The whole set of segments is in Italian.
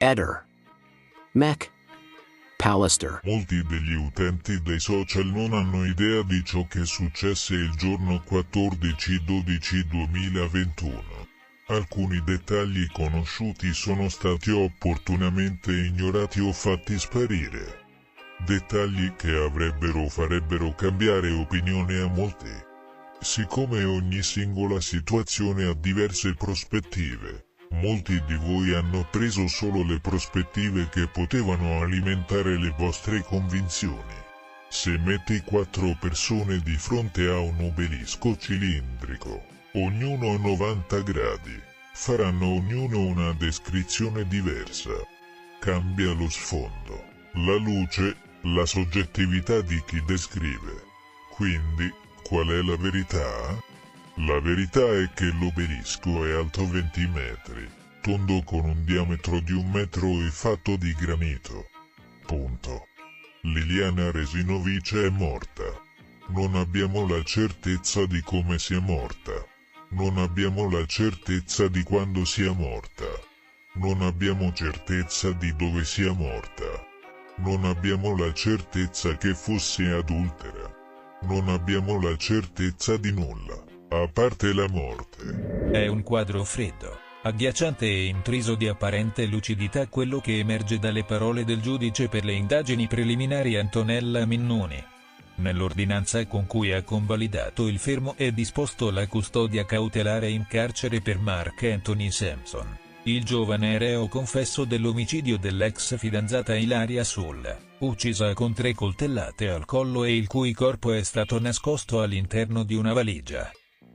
Eder. Mac. Pallister. Molti degli utenti dei social non hanno idea di ciò che successe il giorno 14/12/2021. Alcuni dettagli conosciuti sono stati opportunamente ignorati o fatti sparire. Dettagli che farebbero cambiare opinione a molti. Siccome ogni singola situazione ha diverse prospettive, molti di voi hanno preso solo le prospettive che potevano alimentare le vostre convinzioni. Se metti 4 persone di fronte a un obelisco cilindrico, ognuno a 90 gradi, faranno ognuno una descrizione diversa. Cambia lo sfondo, la luce, la soggettività di chi descrive. Quindi, qual è la verità? La verità è che l'obelisco è alto 20 metri, tondo con un diametro di 1 metro e fatto di granito. Punto. Liliana Resinovic è morta. Non abbiamo la certezza di come sia morta. Non abbiamo la certezza di quando sia morta. Non abbiamo certezza di dove sia morta. Non abbiamo la certezza che fosse adultera. Non abbiamo la certezza di nulla, a parte la morte. È un quadro freddo, agghiacciante e intriso di apparente lucidità quello che emerge dalle parole del giudice per le indagini preliminari Antonella Minnoni. Nell'ordinanza con cui ha convalidato il fermo e disposto la custodia cautelare in carcere per Mark Anthony Sampson, il giovane reo confesso dell'omicidio dell'ex fidanzata Ilaria Sulla, uccisa con 3 coltellate al collo e il cui corpo è stato nascosto all'interno di una valigia,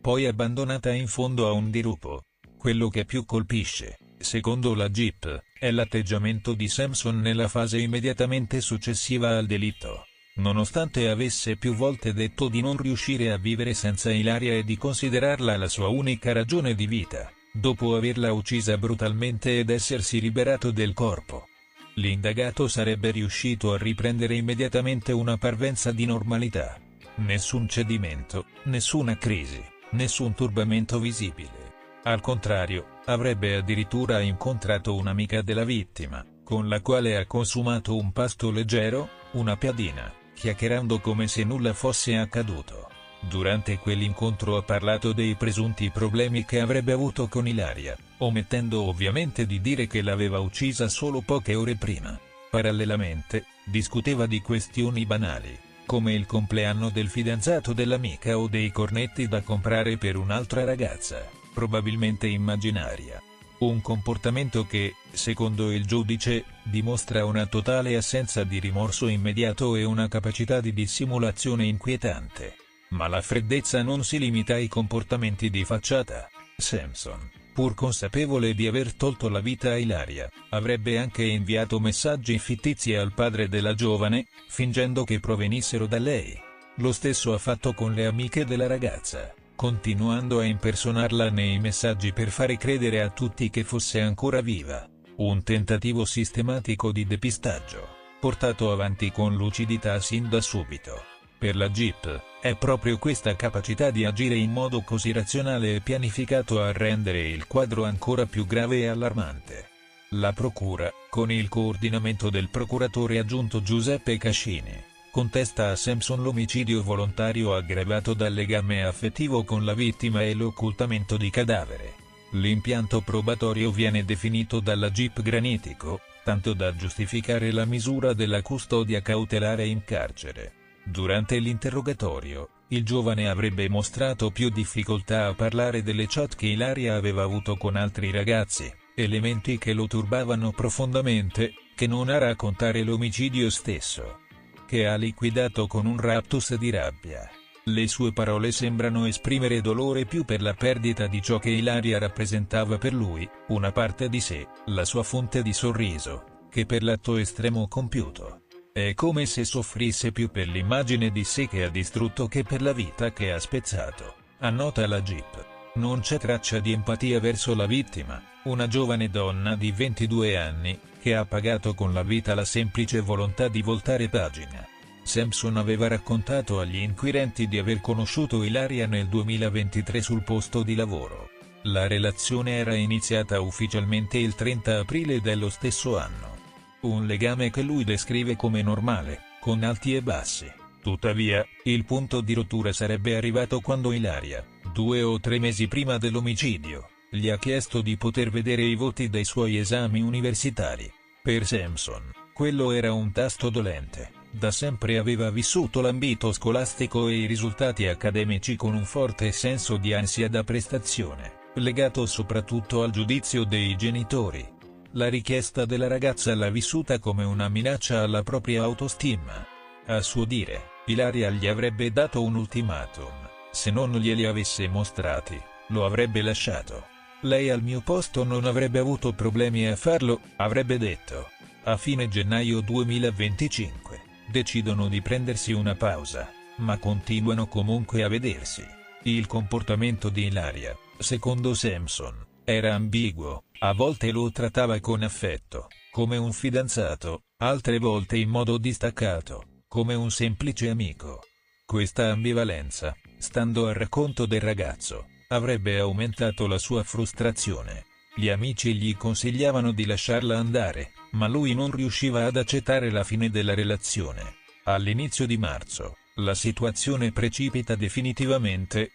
poi abbandonata in fondo a un dirupo. Quello che più colpisce, secondo la GIP, è l'atteggiamento di Sampson nella fase immediatamente successiva al delitto. Nonostante avesse più volte detto di non riuscire a vivere senza Ilaria e di considerarla la sua unica ragione di vita, dopo averla uccisa brutalmente ed essersi liberato del corpo, l'indagato sarebbe riuscito a riprendere immediatamente una parvenza di normalità. Nessun cedimento, nessuna crisi, nessun turbamento visibile. Al contrario, avrebbe addirittura incontrato un'amica della vittima, con la quale ha consumato un pasto leggero, una piadina, chiacchierando come se nulla fosse accaduto. Durante quell'incontro ha parlato dei presunti problemi che avrebbe avuto con Ilaria, omettendo ovviamente di dire che l'aveva uccisa solo poche ore prima. Parallelamente, discuteva di questioni banali, come il compleanno del fidanzato dell'amica o dei cornetti da comprare per un'altra ragazza, probabilmente immaginaria. Un comportamento che, secondo il giudice, dimostra una totale assenza di rimorso immediato e una capacità di dissimulazione inquietante. Ma la freddezza non si limita ai comportamenti di facciata. Sampson, pur consapevole di aver tolto la vita a Ilaria, avrebbe anche inviato messaggi fittizi al padre della giovane, fingendo che provenissero da lei. Lo stesso ha fatto con le amiche della ragazza, continuando a impersonarla nei messaggi per fare credere a tutti che fosse ancora viva. Un tentativo sistematico di depistaggio, portato avanti con lucidità sin da subito. Per la GIP, è proprio questa capacità di agire in modo così razionale e pianificato a rendere il quadro ancora più grave e allarmante. La Procura, con il coordinamento del procuratore aggiunto Giuseppe Cascini, contesta a Sampson l'omicidio volontario aggravato dal legame affettivo con la vittima e l'occultamento di cadavere. L'impianto probatorio viene definito dalla GIP granitico, tanto da giustificare la misura della custodia cautelare in carcere. Durante l'interrogatorio, il giovane avrebbe mostrato più difficoltà a parlare delle chat che Ilaria aveva avuto con altri ragazzi, elementi che lo turbavano profondamente, che non a raccontare l'omicidio stesso, che ha liquidato con un raptus di rabbia. Le sue parole sembrano esprimere dolore più per la perdita di ciò che Ilaria rappresentava per lui, una parte di sé, la sua fonte di sorriso, che per l'atto estremo compiuto. È come se soffrisse più per l'immagine di sé che ha distrutto che per la vita che ha spezzato, annota la GIP. Non c'è traccia di empatia verso la vittima, una giovane donna di 22 anni, che ha pagato con la vita la semplice volontà di voltare pagina. Sampson aveva raccontato agli inquirenti di aver conosciuto Ilaria nel 2023 sul posto di lavoro. La relazione era iniziata ufficialmente il 30 aprile dello stesso anno. Un legame che lui descrive come normale, con alti e bassi. Tuttavia, il punto di rottura sarebbe arrivato quando Ilaria, 2 o 3 mesi prima dell'omicidio, gli ha chiesto di poter vedere i voti dei suoi esami universitari. Per Sampson, quello era un tasto dolente. Da sempre aveva vissuto l'ambito scolastico e i risultati accademici con un forte senso di ansia da prestazione, legato soprattutto al giudizio dei genitori. La richiesta della ragazza l'ha vissuta come una minaccia alla propria autostima. A suo dire, Ilaria gli avrebbe dato un ultimatum: se non glieli avesse mostrati, lo avrebbe lasciato. Lei al mio posto non avrebbe avuto problemi a farlo, avrebbe detto. A fine gennaio 2025, decidono di prendersi una pausa, ma continuano comunque a vedersi. Il comportamento di Ilaria, secondo Sampson, era ambiguo. A volte lo trattava con affetto, come un fidanzato, altre volte in modo distaccato, come un semplice amico. Questa ambivalenza, stando al racconto del ragazzo, avrebbe aumentato la sua frustrazione. Gli amici gli consigliavano di lasciarla andare, ma lui non riusciva ad accettare la fine della relazione. All'inizio di marzo, la situazione precipita definitivamente.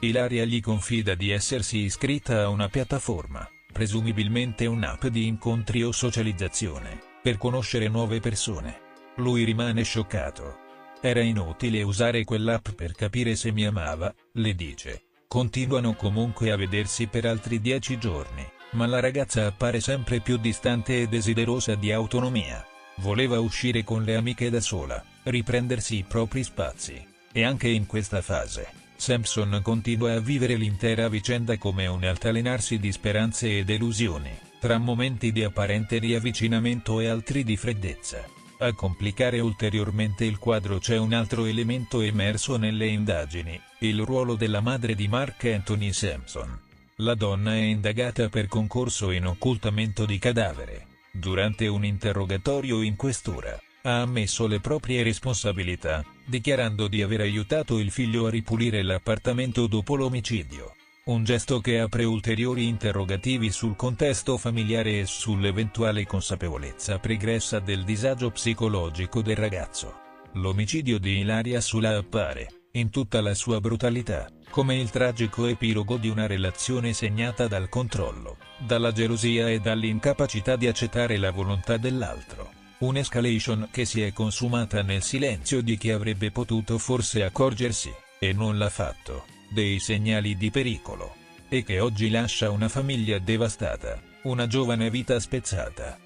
Ilaria gli confida di essersi iscritta a una piattaforma, presumibilmente un'app di incontri o socializzazione, per conoscere nuove persone. Lui rimane scioccato. Era inutile usare quell'app per capire se mi amava, le dice. Continuano comunque a vedersi per altri 10 giorni, ma la ragazza appare sempre più distante e desiderosa di autonomia. Voleva uscire con le amiche da sola, riprendersi i propri spazi. E anche in questa fase, Sampson continua a vivere l'intera vicenda come un altalenarsi di speranze e delusioni, tra momenti di apparente riavvicinamento e altri di freddezza. A complicare ulteriormente il quadro c'è un altro elemento emerso nelle indagini: il ruolo della madre di Mark Anthony Sampson. La donna è indagata per concorso in occultamento di cadavere. Durante un interrogatorio in questura, ha ammesso le proprie responsabilità, dichiarando di aver aiutato il figlio a ripulire l'appartamento dopo l'omicidio. Un gesto che apre ulteriori interrogativi sul contesto familiare e sull'eventuale consapevolezza pregressa del disagio psicologico del ragazzo. L'omicidio di Ilaria Sula appare, in tutta la sua brutalità, come il tragico epilogo di una relazione segnata dal controllo, dalla gelosia e dall'incapacità di accettare la volontà dell'altro. Un'escalation che si è consumata nel silenzio di chi avrebbe potuto forse accorgersi, e non l'ha fatto, dei segnali di pericolo. E che oggi lascia una famiglia devastata, una giovane vita spezzata.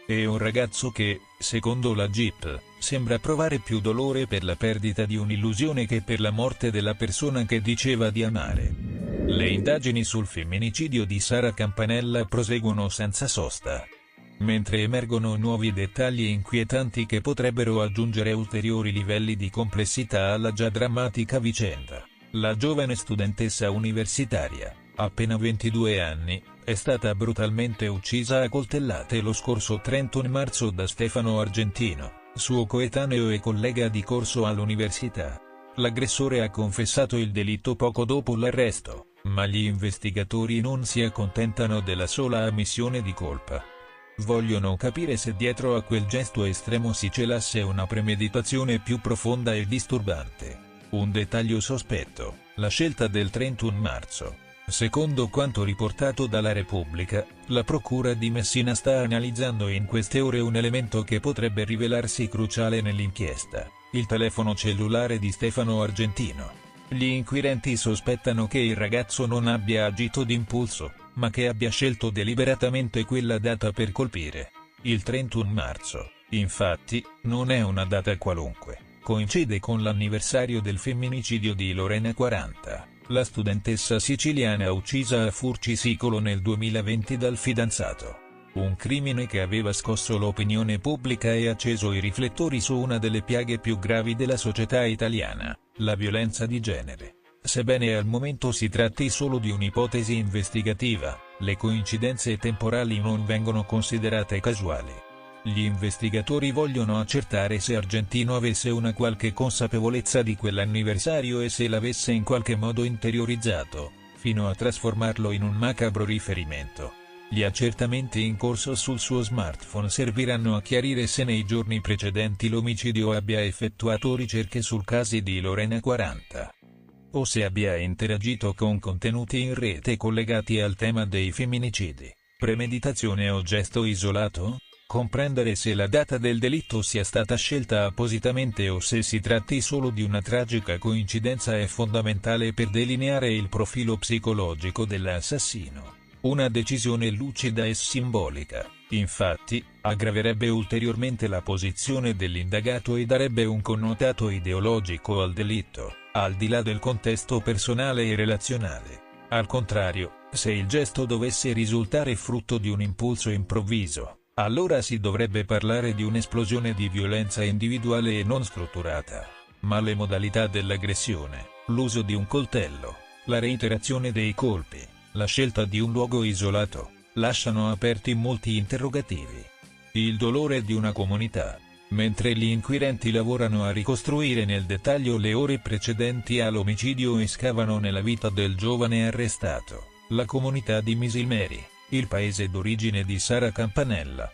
E un ragazzo che, secondo la GIP, sembra provare più dolore per la perdita di un'illusione che per la morte della persona che diceva di amare. Le indagini sul femminicidio di Sara Campanella proseguono senza sosta. Mentre emergono nuovi dettagli inquietanti che potrebbero aggiungere ulteriori livelli di complessità alla già drammatica vicenda, la giovane studentessa universitaria, appena 22 anni, è stata brutalmente uccisa a coltellate lo scorso 31 marzo da Stefano Argentino, suo coetaneo e collega di corso all'università. L'aggressore ha confessato il delitto poco dopo l'arresto, ma gli investigatori non si accontentano della sola ammissione di colpa. Vogliono capire se dietro a quel gesto estremo si celasse una premeditazione più profonda e disturbante. Un dettaglio sospetto: la scelta del 31 marzo. Secondo quanto riportato dalla Repubblica, la procura di Messina sta analizzando in queste ore un elemento che potrebbe rivelarsi cruciale nell'inchiesta: il telefono cellulare di Stefano Argentino. Gli inquirenti sospettano che il ragazzo non abbia agito d'impulso, ma che abbia scelto deliberatamente quella data per colpire. Il 31 marzo, infatti, non è una data qualunque. Coincide con l'anniversario del femminicidio di Lorena 40, la studentessa siciliana uccisa a Furcisicolo nel 2020 dal fidanzato. Un crimine che aveva scosso l'opinione pubblica e acceso i riflettori su una delle piaghe più gravi della società italiana, la violenza di genere. Sebbene al momento si tratti solo di un'ipotesi investigativa, le coincidenze temporali non vengono considerate casuali. Gli investigatori vogliono accertare se Argentino avesse una qualche consapevolezza di quell'anniversario e se l'avesse in qualche modo interiorizzato. fino a trasformarlo in un macabro riferimento. Gli accertamenti in corso sul suo smartphone serviranno a chiarire se nei giorni precedenti l'omicidio abbia effettuato ricerche sul caso di Lorena 40. O se abbia interagito con contenuti in rete collegati al tema dei femminicidi. Premeditazione o gesto isolato? Comprendere se la data del delitto sia stata scelta appositamente o se si tratti solo di una tragica coincidenza è fondamentale per delineare il profilo psicologico dell'assassino. Una decisione lucida e simbolica, infatti, aggraverebbe ulteriormente la posizione dell'indagato e darebbe un connotato ideologico al delitto, al di là del contesto personale e relazionale. Al contrario, se il gesto dovesse risultare frutto di un impulso improvviso, allora si dovrebbe parlare di un'esplosione di violenza individuale e non strutturata. Ma le modalità dell'aggressione, l'uso di un coltello, la reiterazione dei colpi, la scelta di un luogo isolato, lasciano aperti molti interrogativi. Il dolore di una comunità. Mentre gli inquirenti lavorano a ricostruire nel dettaglio le ore precedenti all'omicidio e scavano nella vita del giovane arrestato, la comunità di Misilmeri, il paese d'origine di Sara Campanella,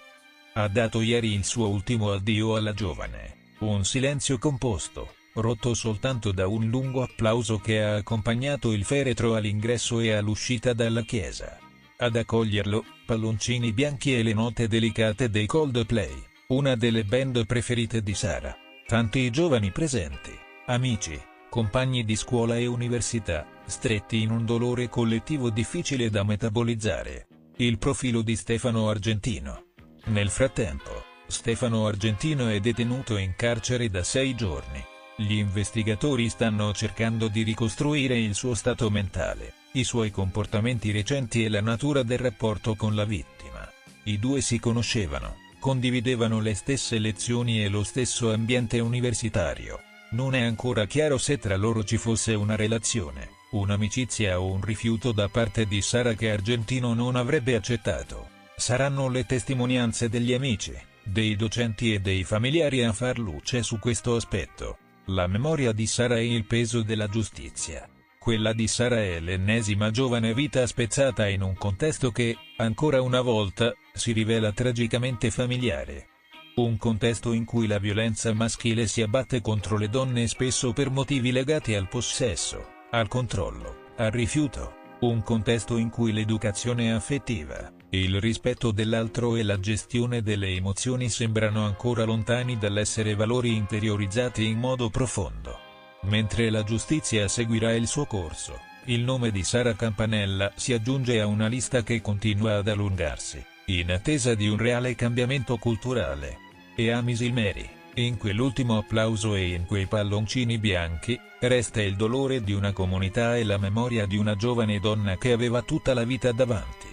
ha dato ieri il suo ultimo addio alla giovane. Un silenzio composto, rotto soltanto da un lungo applauso che ha accompagnato il feretro all'ingresso e all'uscita dalla chiesa. Ad accoglierlo, palloncini bianchi e le note delicate dei Coldplay, una delle band preferite di Sara. Tanti giovani presenti, amici, compagni di scuola e università, stretti in un dolore collettivo difficile da metabolizzare. Il profilo di Stefano Argentino. Nel frattempo, Stefano Argentino è detenuto in carcere da 6 giorni. Gli investigatori stanno cercando di ricostruire il suo stato mentale, i suoi comportamenti recenti e la natura del rapporto con la vittima. I due si conoscevano, condividevano le stesse lezioni e lo stesso ambiente universitario. Non è ancora chiaro se tra loro ci fosse una relazione, un'amicizia o un rifiuto da parte di Sara che Argentino non avrebbe accettato. Saranno le testimonianze degli amici, dei docenti e dei familiari a far luce su questo aspetto. La memoria di Sara e il peso della giustizia. Quella di Sara è l'ennesima giovane vita spezzata in un contesto che, ancora una volta, si rivela tragicamente familiare. Un contesto in cui la violenza maschile si abbatte contro le donne spesso per motivi legati al possesso, al controllo, al rifiuto. Un contesto in cui l'educazione affettiva, il rispetto dell'altro e la gestione delle emozioni sembrano ancora lontani dall'essere valori interiorizzati in modo profondo. Mentre la giustizia seguirà il suo corso, il nome di Sara Campanella si aggiunge a una lista che continua ad allungarsi, in attesa di un reale cambiamento culturale. E a Misilmeri, in quell'ultimo applauso e in quei palloncini bianchi, resta il dolore di una comunità e la memoria di una giovane donna che aveva tutta la vita davanti.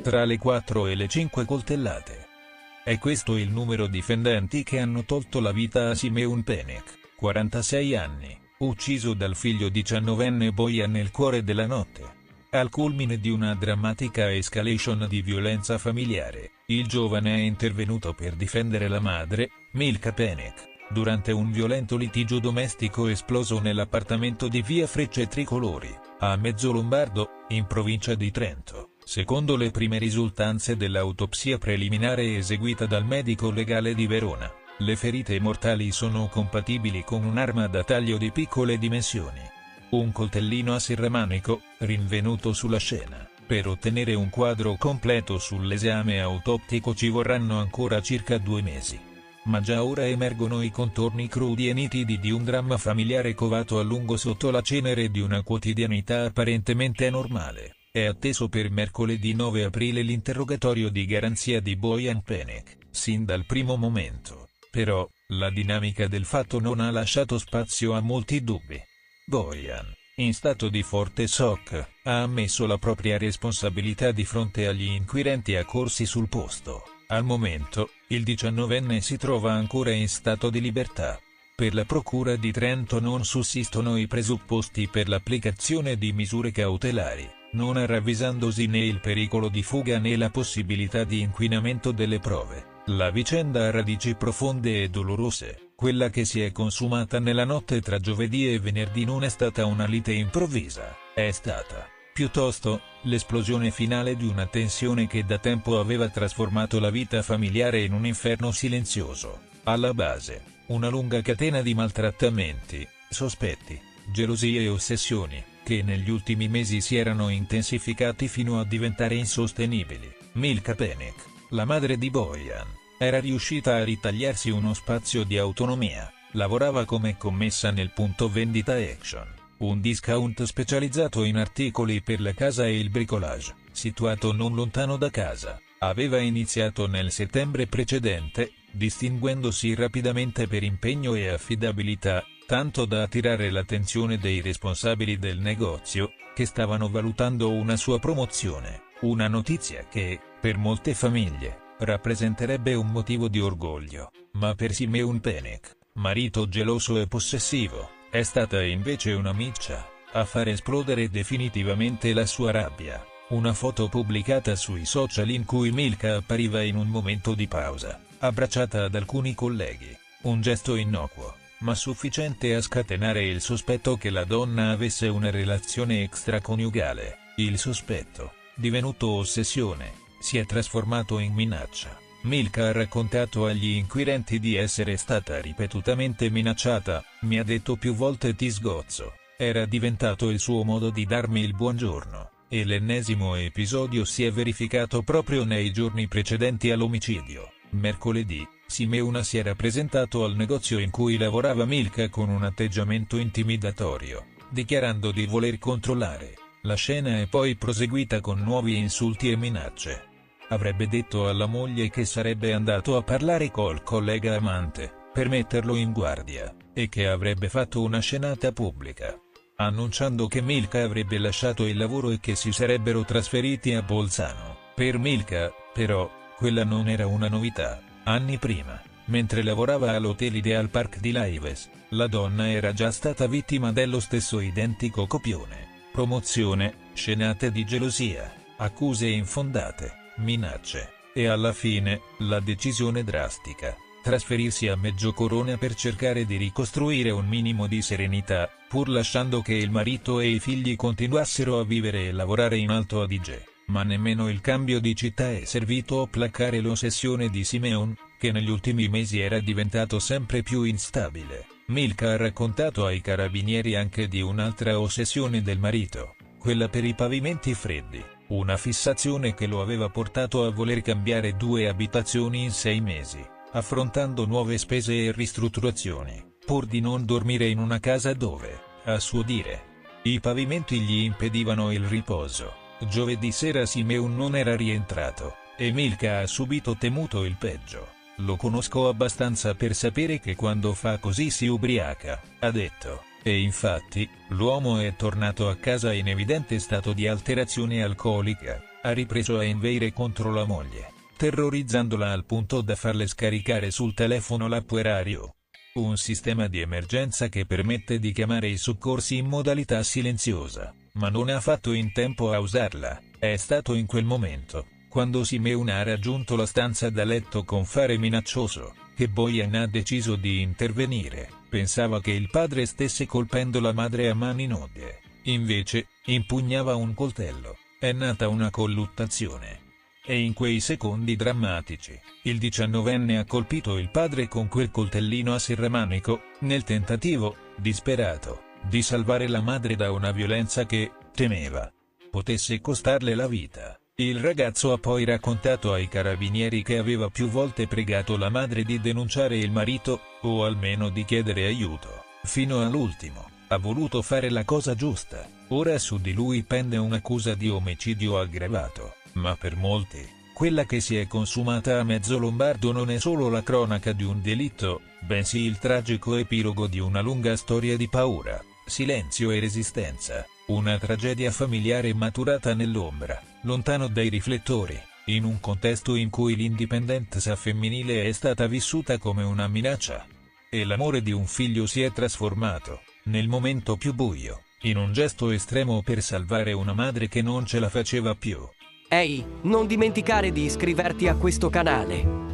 Tra le 4 e le 5 coltellate. È questo il numero di fendenti che hanno tolto la vita a Simeon Penek, 46 anni, ucciso dal figlio 19enne Bojan nel cuore della notte. Al culmine di una drammatica escalation di violenza familiare, il giovane è intervenuto per difendere la madre, Milka Penek, durante un violento litigio domestico esploso nell'appartamento di via Frecce Tricolori, a Mezzolombardo, in provincia di Trento. Secondo le prime risultanze dell'autopsia preliminare eseguita dal medico legale di Verona, le ferite mortali sono compatibili con un'arma da taglio di piccole dimensioni. Un coltellino a serramanico, rinvenuto sulla scena. Per ottenere un quadro completo sull'esame autoptico ci vorranno ancora circa 2 mesi. Ma già ora emergono i contorni crudi e nitidi di un dramma familiare covato a lungo sotto la cenere di una quotidianità apparentemente normale. È atteso per mercoledì 9 aprile l'interrogatorio di garanzia di Bojan Penek. Sin dal primo momento, però, la dinamica del fatto non ha lasciato spazio a molti dubbi. Bojan, in stato di forte shock, ha ammesso la propria responsabilità di fronte agli inquirenti accorsi sul posto. Al momento, il 19enne si trova ancora in stato di libertà. Per la Procura di Trento non sussistono i presupposti per l'applicazione di misure cautelari, non ravvisandosi né il pericolo di fuga né la possibilità di inquinamento delle prove. La vicenda ha radici profonde e dolorose. Quella che si è consumata nella notte tra giovedì e venerdì non è stata una lite improvvisa, è stata Piuttosto, l'esplosione finale di una tensione che da tempo aveva trasformato la vita familiare in un inferno silenzioso. Alla base, una lunga catena di maltrattamenti, sospetti, gelosie e ossessioni, che negli ultimi mesi si erano intensificati fino a diventare insostenibili. Milka Penick, la madre di Bojan, era riuscita a ritagliarsi uno spazio di autonomia. Lavorava come commessa nel punto vendita Action, un discount specializzato in articoli per la casa e il bricolage, situato non lontano da casa. Aveva iniziato nel settembre precedente, distinguendosi rapidamente per impegno e affidabilità, tanto da attirare l'attenzione dei responsabili del negozio, che stavano valutando una sua promozione, una notizia che, per molte famiglie, rappresenterebbe un motivo di orgoglio, ma per Simeon Penick, marito geloso e possessivo, è stata invece una miccia, a far esplodere definitivamente la sua rabbia. Una foto pubblicata sui social in cui Milka appariva in un momento di pausa, abbracciata ad alcuni colleghi, un gesto innocuo, ma sufficiente a scatenare il sospetto che la donna avesse una relazione extraconiugale. Il sospetto, divenuto ossessione, si è trasformato in minaccia. Milka ha raccontato agli inquirenti di essere stata ripetutamente minacciata, mi ha detto più volte ti sgozzo, era diventato il suo modo di darmi il buongiorno, e l'ennesimo episodio si è verificato proprio nei giorni precedenti all'omicidio. Mercoledì, Simeon si era presentato al negozio in cui lavorava Milka con un atteggiamento intimidatorio, dichiarando di voler controllare. La scena è poi proseguita con nuovi insulti e minacce. Avrebbe detto alla moglie che sarebbe andato a parlare col collega amante, per metterlo in guardia, e che avrebbe fatto una scenata pubblica, annunciando che Milka avrebbe lasciato il lavoro e che si sarebbero trasferiti a Bolzano. Per Milka, però, quella non era una novità. Anni prima, mentre lavorava all'Hotel Ideal Park di Laives, la donna era già stata vittima dello stesso identico copione. Promozione, scenate di gelosia, accuse infondate, minacce, e alla fine, la decisione drastica: trasferirsi a Meggiocoronia per cercare di ricostruire un minimo di serenità, pur lasciando che il marito e i figli continuassero a vivere e lavorare in Alto Adige. Ma nemmeno il cambio di città è servito a placare l'ossessione di Simeon, che negli ultimi mesi era diventato sempre più instabile. Milka ha raccontato ai carabinieri anche di un'altra ossessione del marito, quella per i pavimenti freddi, una fissazione che lo aveva portato a voler cambiare 2 abitazioni in 6 mesi, affrontando nuove spese e ristrutturazioni, pur di non dormire in una casa dove, a suo dire, i pavimenti gli impedivano il riposo. Giovedì sera Simeon non era rientrato, e Milka ha subito temuto il peggio. Lo conosco abbastanza per sapere che quando fa così si ubriaca, ha detto, e infatti, l'uomo è tornato a casa in evidente stato di alterazione alcolica, ha ripreso a inveire contro la moglie, terrorizzandola al punto da farle scaricare sul telefono l'app Erario, un sistema di emergenza che permette di chiamare i soccorsi in modalità silenziosa. Ma non ha fatto in tempo a usarla. È stato in quel momento, quando Simeon ha raggiunto la stanza da letto con fare minaccioso, che Bojan ha deciso di intervenire. Pensava che il padre stesse colpendo la madre a mani nude, invece, impugnava un coltello. È nata una colluttazione. E in quei secondi drammatici, il 19enne ha colpito il padre con quel coltellino a serramanico, nel tentativo, disperato, di salvare la madre da una violenza che, temeva, potesse costarle la vita. Il ragazzo ha poi raccontato ai carabinieri che aveva più volte pregato la madre di denunciare il marito, o almeno di chiedere aiuto. Fino all'ultimo, ha voluto fare la cosa giusta. Ora su di lui pende un'accusa di omicidio aggravato, ma per molti, quella che si è consumata a mezzo lombardo non è solo la cronaca di un delitto, bensì il tragico epilogo di una lunga storia di paura, silenzio e resistenza, una tragedia familiare maturata nell'ombra, lontano dai riflettori, in un contesto in cui l'indipendenza femminile è stata vissuta come una minaccia. E l'amore di un figlio si è trasformato, nel momento più buio, in un gesto estremo per salvare una madre che non ce la faceva più. Ehi, non dimenticare di iscriverti a questo canale.